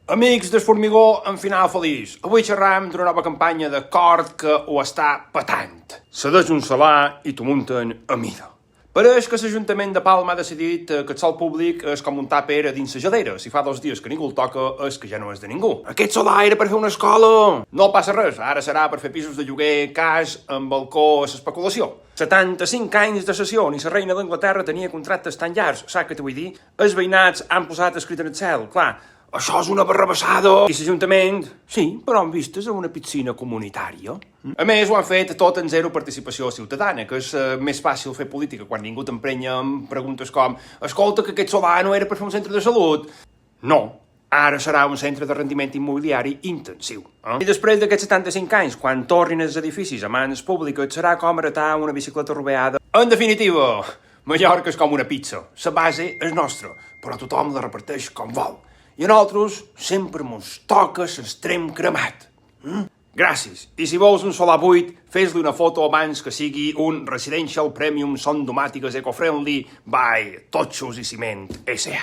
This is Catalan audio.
Amics del Formigó en final feliç. Avui xerram d'una nova campanya de Cort que ho està patant. Se deix un salar i t'ho munten a mida. Pareix que l'Ajuntament de Palma ha decidit que el sol públic és com un tàper dins la geladera. Si fa 2 dies que ningú el toca, és que ja no és de ningú. Aquest solar era per fer una escola! No passa res, ara serà per fer pisos de lloguer, cas, amb balcó a l'especulació. 75 anys de sessió, ni la reina d'Anglaterra tenia contractes tan llargs. Saps què t'ho vull dir? Els veïnats han posat escrit en el cel, clar. Això és una barrabassada! I l'Ajuntament? Sí, però amb vistes a una piscina comunitària. A més, ho han fet tot en zero participació ciutadana, que és més fàcil fer política quan ningú t'emprenya amb preguntes com «Escolta, que aquest solar no era per fer un centre de salut?» No, ara serà un centre de rendiment immobiliari intensiu. I després d'aquests 75 anys, quan tornin els edificis a mans públiques, serà com heretar una bicicleta robeada. En definitiva, Mallorca és com una pizza. La base és nostra, però tothom la reparteix com vol. I a nosaltres sempre mos toca l'extrem cremat. Gràcies. I si vols un solar buit, fes-li una foto abans que sigui un Residential Premium Son Domàtiques Eco-Friendly by Totxos i Ciment S.A.